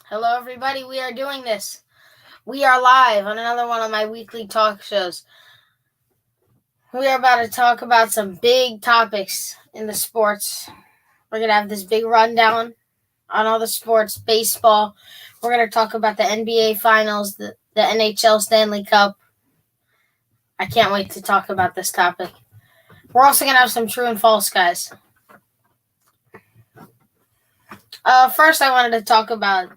Hello, everybody. We are doing this. We are live on another one of my weekly talk shows. We are about to talk about some big topics in the sports. We're going to have this big rundown on all the sports, baseball. We're going to talk about the NBA Finals, the NHL Stanley Cup. I can't wait to talk about this topic. We're also going to have some true and false, guys. First, I wanted to talk about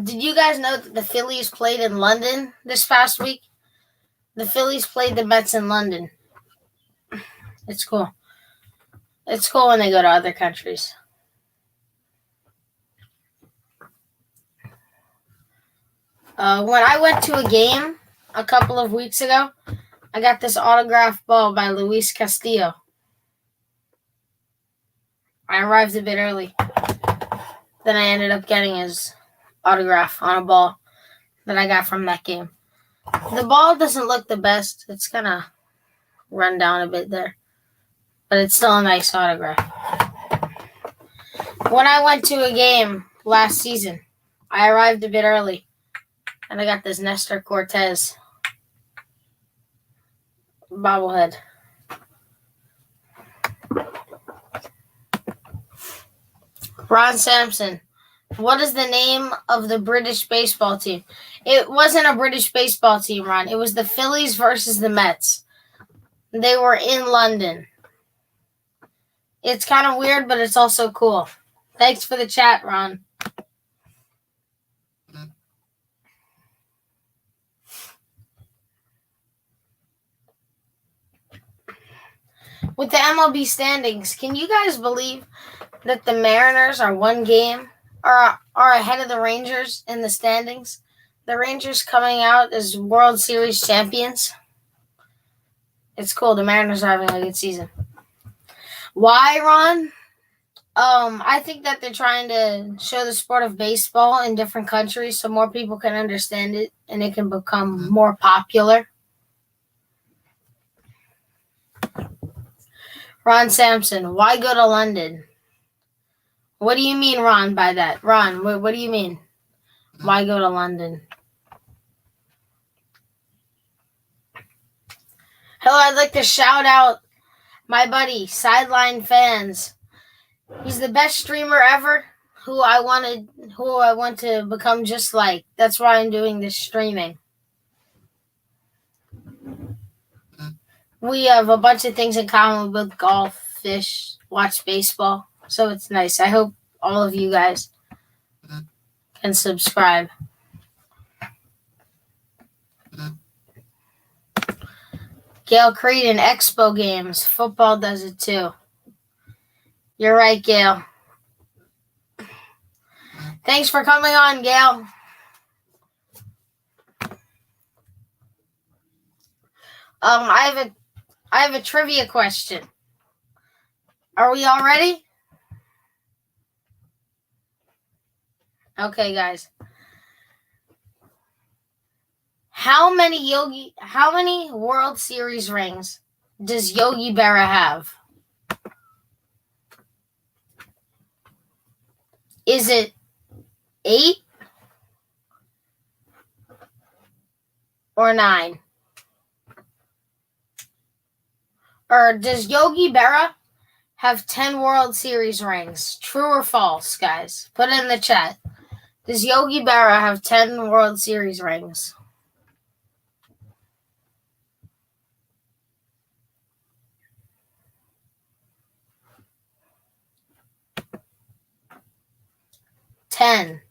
did you guys know that the Phillies played in London this past week? The Phillies played the Mets in London. It's cool. It's cool when they go to other countries. When I went to a game a couple of weeks ago, I got this autographed ball by Luis Castillo. I arrived a bit early. Then I ended up getting his autograph on a ball that I got from that game. The ball doesn't look the best. It's kind of run down a bit there. But it's still a nice autograph. When I went to a game last season, I arrived a bit early. And I got this Nestor Cortez bobblehead. Ron Sampson. What is the name of the British baseball team? It wasn't a British baseball team, Ron. It was the Phillies versus the Mets. They were in London. It's kind of weird, but it's also cool. Thanks for the chat, Ron. With the MLB standings, can you guys believe that the Mariners are one game are ahead of the Rangers in the standings? The Rangers coming out as World Series champions. It's cool. The Mariners are having a good season. Why, Ron? I think that they're trying to show the sport of baseball in different countries so more people can understand it and it can become more popular. Ron Sampson, why go to London? What do you mean, Ron, by that? Ron, what do you mean? Why go to London? Hello, I'd like to shout out my buddy, Sideline Fans. He's the best streamer ever, who I want to become just like. That's why I'm doing this streaming. We have a bunch of things in common with golf, fish, watch baseball. So it's nice. I hope all of you guys can subscribe. Gail Creed in Expo games. Football does it too. You're right, Gail. Thanks for coming on, Gail. I have a trivia question. Are we all ready? Okay, guys. How many World Series rings does Yogi Berra have? Is it 8 or 9? Or does Yogi Berra have 10 World Series rings? True or false, guys? Put it in the chat. Does Yogi Berra have 10 World Series rings? Ten.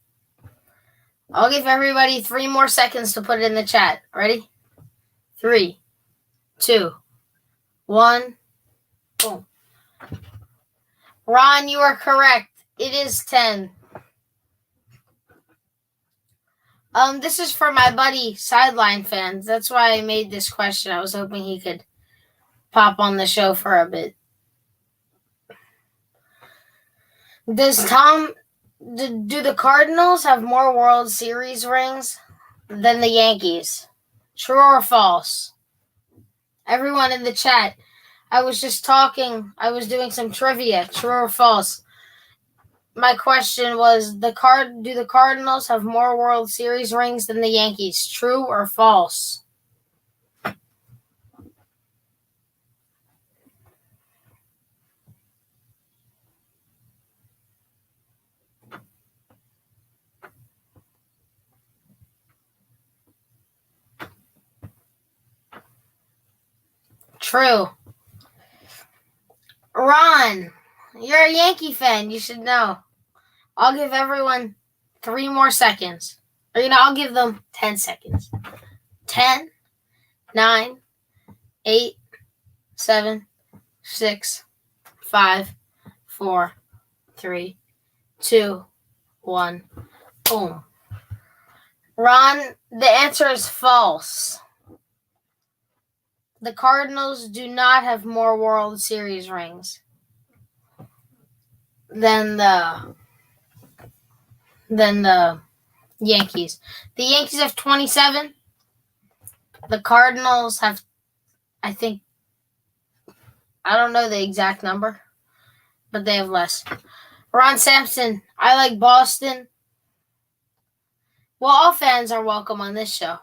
I'll give everybody 3 more seconds to put it in the chat. Ready? 3, 2, 1. Boom. Ron, you are correct. It is 10. This is for my buddy Sideline Fans. That's why I made this question. I was hoping he could pop on the show for a bit. Do the Cardinals have more World Series rings than the Yankees? True or false? Everyone in the chat. I was just talking. I was doing some trivia. True or false? My question was, do the Cardinals have more World Series rings than the Yankees? True or false? True. Ron, you're a Yankee fan. You should know. I'll give everyone 3 more seconds. Or, I'll give them 10 seconds. 10, 9, 8, 7, 6, 5, 4, 3, 2, 1. Boom. Ron, the answer is false. The Cardinals do not have more World Series rings than the Yankees. The Yankees have 27. The Cardinals have, I don't know the exact number, but they have less. Ron Sampson, I like Boston. Well, all fans are welcome on this show.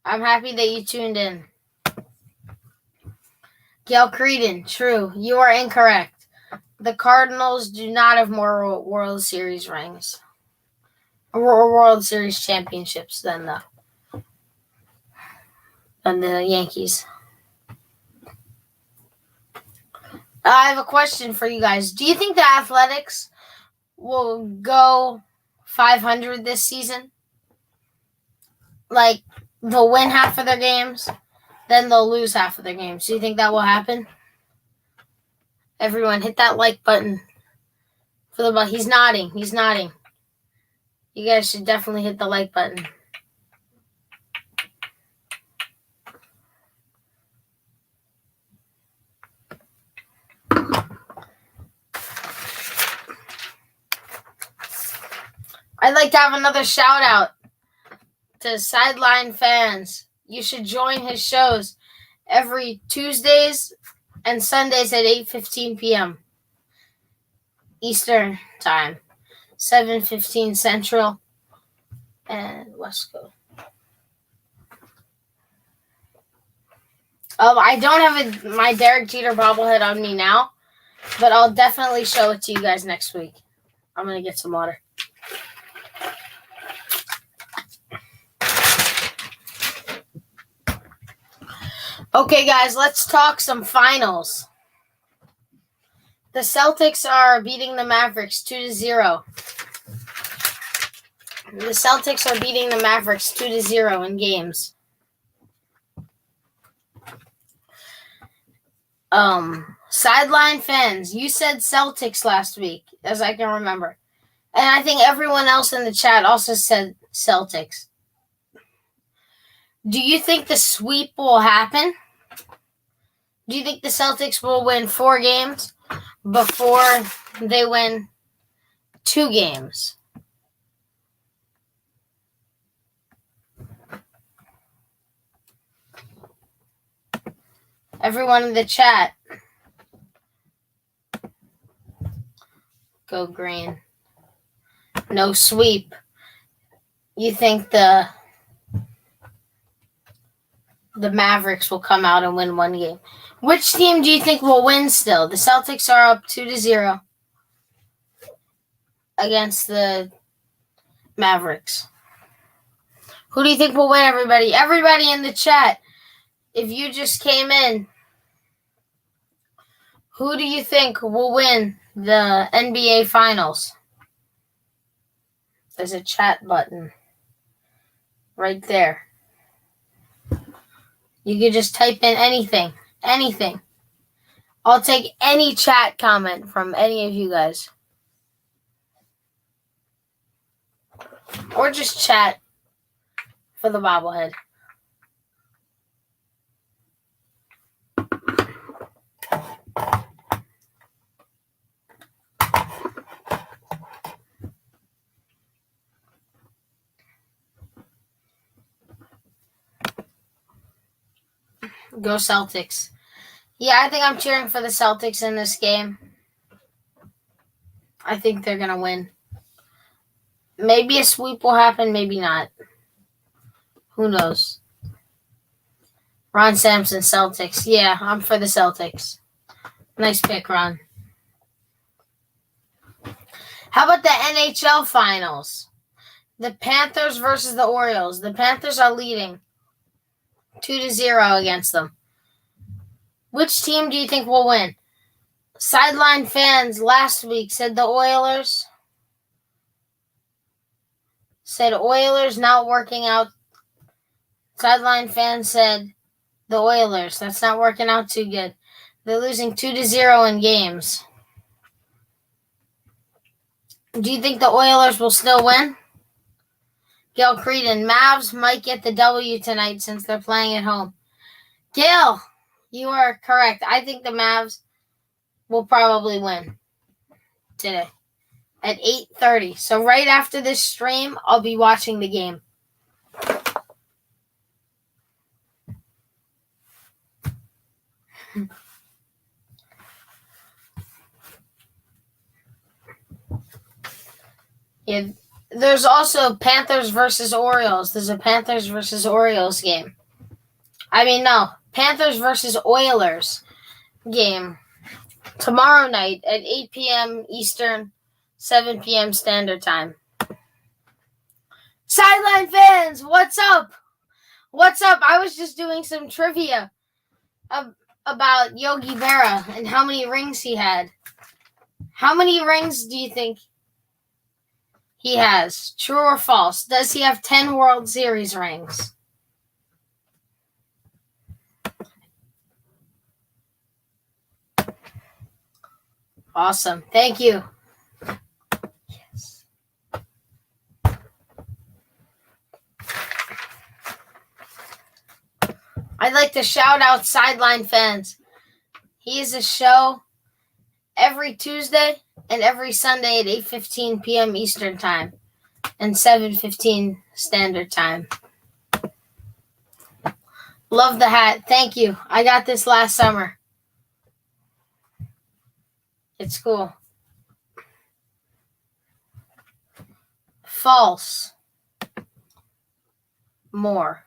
I'm happy that you tuned in. Gail Creedon, true. You are incorrect. The Cardinals do not have more World Series rings or World Series championships than the Yankees. I have a question for you guys. Do you think the Athletics will go 500 this season? Like, they'll win half of their games, then they'll lose half of their games. Do you think that will happen? Everyone, hit that like button. He's nodding. You guys should definitely hit the like button. I'd like to have another shout out to Sideline Fans. You should join his shows every Tuesdays and Sundays at 8:15 p.m. Eastern Time, 7:15 Central, and West Coast. I don't have my Derek Jeter bobblehead on me now, but I'll definitely show it to you guys next week. I'm going to get some water. Okay, guys, let's talk some finals. The Celtics are beating the Mavericks 2-0. The Celtics are beating the Mavericks 2-0 in games. Sideline Fans, you said Celtics last week, as I can remember. And I think everyone else in the chat also said Celtics. Do you think the sweep will happen? Do you think the Celtics will win 4 games before they win 2 games? Everyone in the chat, go green. No sweep. You think the Mavericks will come out and win 1 game? Which team do you think will win still? The Celtics are up 2-0 against the Mavericks. Who do you think will win, everybody? Everybody in the chat, if you just came in, who do you think will win the NBA Finals? There's a chat button right there. You can just type in anything. I'll take any chat comment from any of you guys. Or just chat for the bobblehead. Go Celtics. Yeah, I think I'm cheering for the Celtics in this game. I think they're going to win. Maybe a sweep will happen, maybe not. Who knows? Ron Sampson, Celtics. Yeah, I'm for the Celtics. Nice pick, Ron. How about the NHL Finals? The Panthers versus the Orioles. The Panthers are leading 2-0 against them. Which team do you think will win? Sideline fans last week said the Oilers. Said Oilers not working out. Sideline fans said the Oilers. That's not working out too good. They're losing 2-0 in games. Do you think the Oilers will still win? Gail Creedon, Mavs might get the W tonight since they're playing at home. Gail, you are correct. I think the Mavs will probably win today at 8:30. So right after this stream, I'll be watching the game. Yeah, there's also Panthers versus Orioles. There's a Panthers versus Orioles game. Panthers versus Oilers game tomorrow night at 8 p.m. Eastern, 7 p.m. Standard Time. Sideline fans, what's up? What's up? I was just doing some trivia about Yogi Berra and how many rings he had. How many rings do you think he has? True or false? Does he have 10 World Series rings? Awesome. Thank you. Yes. I'd like to shout out Sideline Fans. He is a show every Tuesday and every Sunday at 8:15 p.m. Eastern Time and 7:15 Standard Time. Love the hat. Thank you. I got this last summer. It's cool. False. More.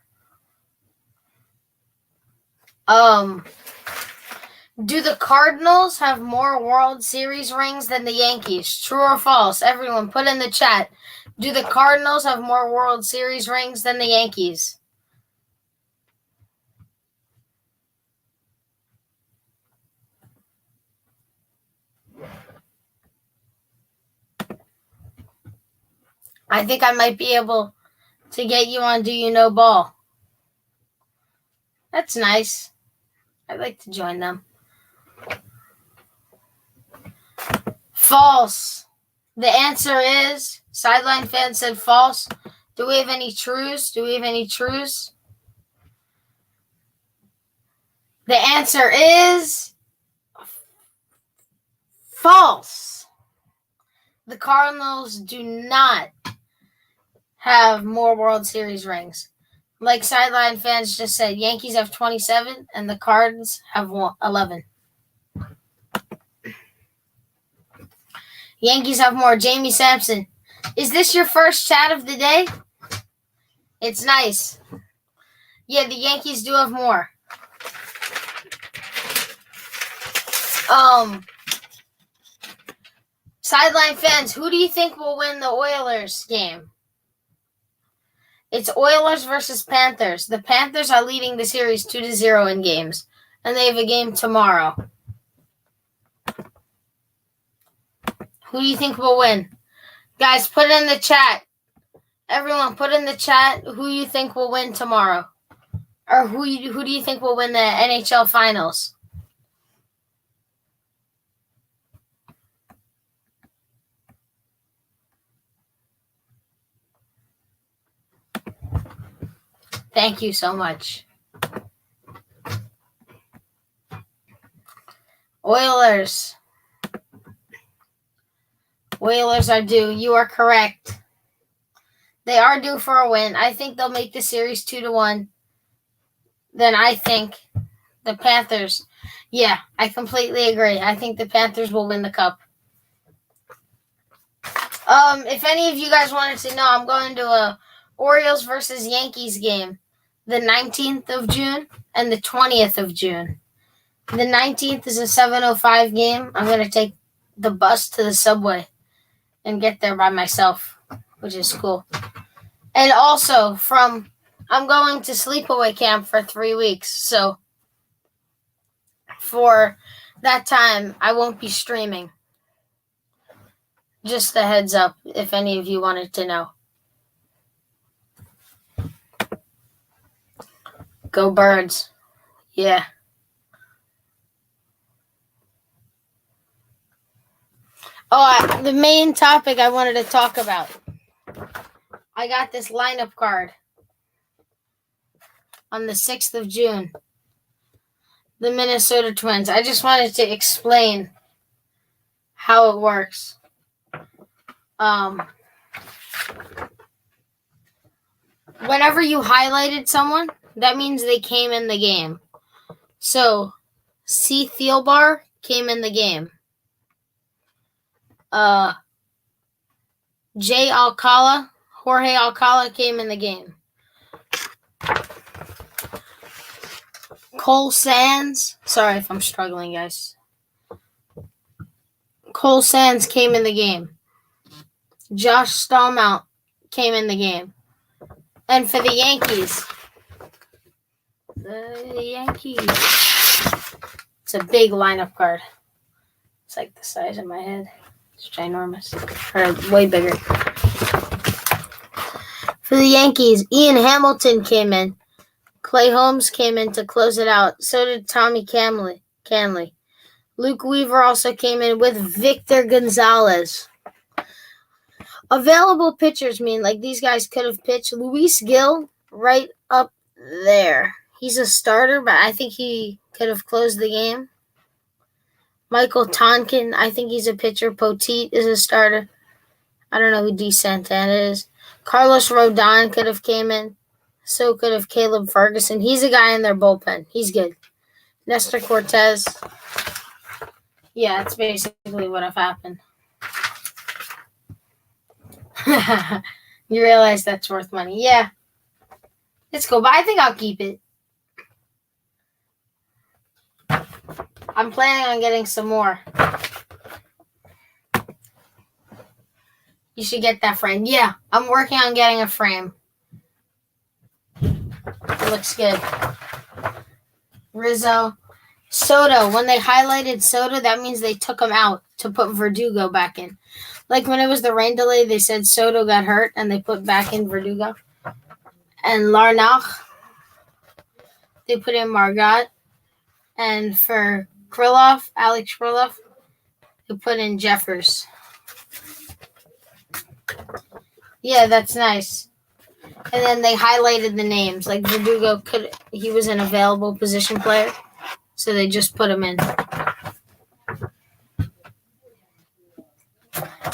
Do the Cardinals have more World Series rings than the Yankees? True or false? Everyone put in the chat. Do the Cardinals have more World Series rings than the Yankees? I think I might be able to get you on Do You Know Ball. That's nice. I'd like to join them. False. The answer is, Sideline Fan said false. Do we have any trues? The answer is false. The Cardinals do not have more World Series rings. Like Sideline Fans just said, Yankees have 27 and the Cards have 11. Yankees have more. Jamie Sampson. Is this your first chat of the day? It's nice. Yeah, the Yankees do have more. Sideline Fans, who do you think will win the Oilers game? It's Oilers versus Panthers. The Panthers are leading the series 2-0 in games, and they have a game tomorrow. Who do you think will win? Guys, put it in the chat. Everyone, put in the chat who you think will win tomorrow. Or who do you think will win the NHL Finals? Thank you so much. Oilers. Oilers are due. You are correct. They are due for a win. I think they'll make the series 2-1. Then I think the Panthers. Yeah, I completely agree. I think the Panthers will win the cup. If any of you guys wanted to know, I'm going to a Orioles versus Yankees game the 19th of June and the 20th of June. The 19th is a 7:05 game. I'm going to take the bus to the subway and get there by myself, which is cool. And also, I'm going to sleepaway camp for 3 weeks. So for that time, I won't be streaming. Just a heads up if any of you wanted to know. Go Birds. Yeah. The main topic I wanted to talk about. I got this lineup card on the 6th of June. The Minnesota Twins. I just wanted to explain how it works. Whenever you highlighted someone, that means they came in the game. So, C. Thielbar came in the game. Jorge Alcala came in the game. Cole Sands, sorry if I'm struggling, guys. Cole Sands came in the game. Josh Stallmount came in the game. And for the Yankees, it's a big lineup card. It's like the size of my head. It's ginormous. Or way bigger. For the Yankees, Ian Hamilton came in. Clay Holmes came in to close it out. So did Tommy Canley. Luke Weaver also came in with Victor Gonzalez. Available pitchers mean like these guys could have pitched. Luis Gil right up there. He's a starter, but I think he could have closed the game. Michael Tonkin, I think he's a pitcher. Poteet is a starter. I don't know who D. Santana is. Carlos Rodon could have came in. So could have Caleb Ferguson. He's a guy in their bullpen. He's good. Nestor Cortez. Yeah, that's basically what have happened. You realize that's worth money. Yeah. It's cool, but I think I'll keep it. I'm planning on getting some more. You should get that frame. Yeah, I'm working on getting a frame. It looks good. Rizzo. Soto. When they highlighted Soto, that means they took him out to put Verdugo back in. Like when it was the rain delay, they said Soto got hurt and they put back in Verdugo. And Larnach, they put in Margot. And for Alex Krylov, they put in Jeffers. Yeah, that's nice. And then they highlighted the names. Like Verdugo, he was an available position player, so they just put him in.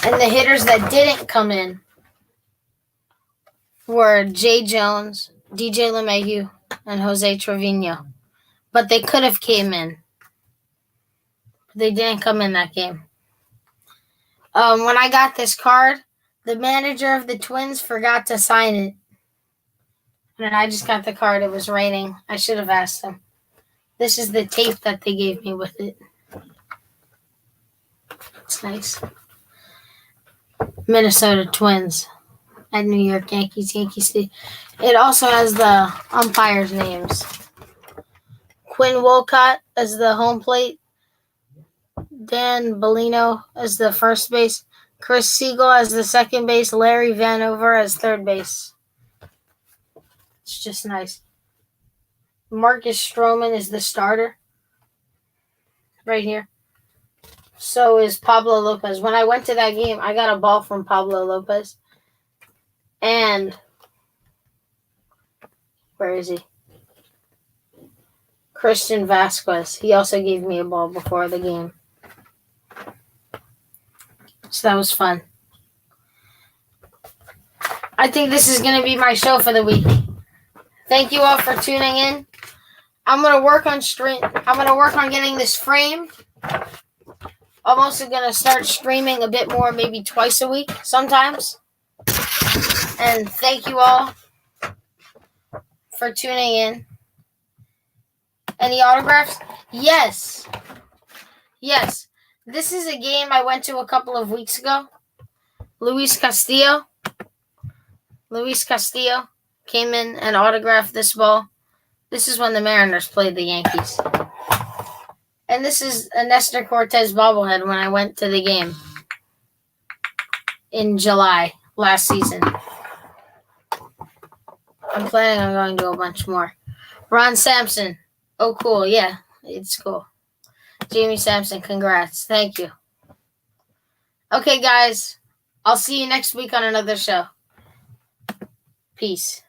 And the hitters that didn't come in were Jay Jones, DJ LeMahieu, and Jose Trevino. But they could have came in. They didn't come in that game. When I got this card, the manager of the Twins forgot to sign it. And I just got the card. It was raining. I should have asked him. This is the tape that they gave me with it. It's nice. Minnesota Twins at New York Yankees. It also has the umpires' names. Quinn Wolcott as the home plate. Dan Bellino as the first base. Chris Siegel as the second base. Larry Vanover as third base. It's just nice. Marcus Stroman is the starter. Right here. So is Pablo Lopez. When I went to that game, I got a ball from Pablo Lopez. And where is he? Christian Vasquez. He also gave me a ball before the game. So that was fun. I think this is going to be my show for the week. Thank you all for tuning in. I'm going to work on getting this framed. I'm also going to start streaming a bit more, maybe twice a week sometimes. And thank you all for tuning in. Any autographs? Yes. This is a game I went to a couple of weeks ago. Luis Castillo came in and autographed this ball. This is when the Mariners played the Yankees. And this is a Nestor Cortez bobblehead when I went to the game in July last season. I'm planning on going to a bunch more. Ron Sampson. Oh, cool. Yeah, it's cool. Jamie Sampson, congrats. Thank you. Okay, guys. I'll see you next week on another show. Peace.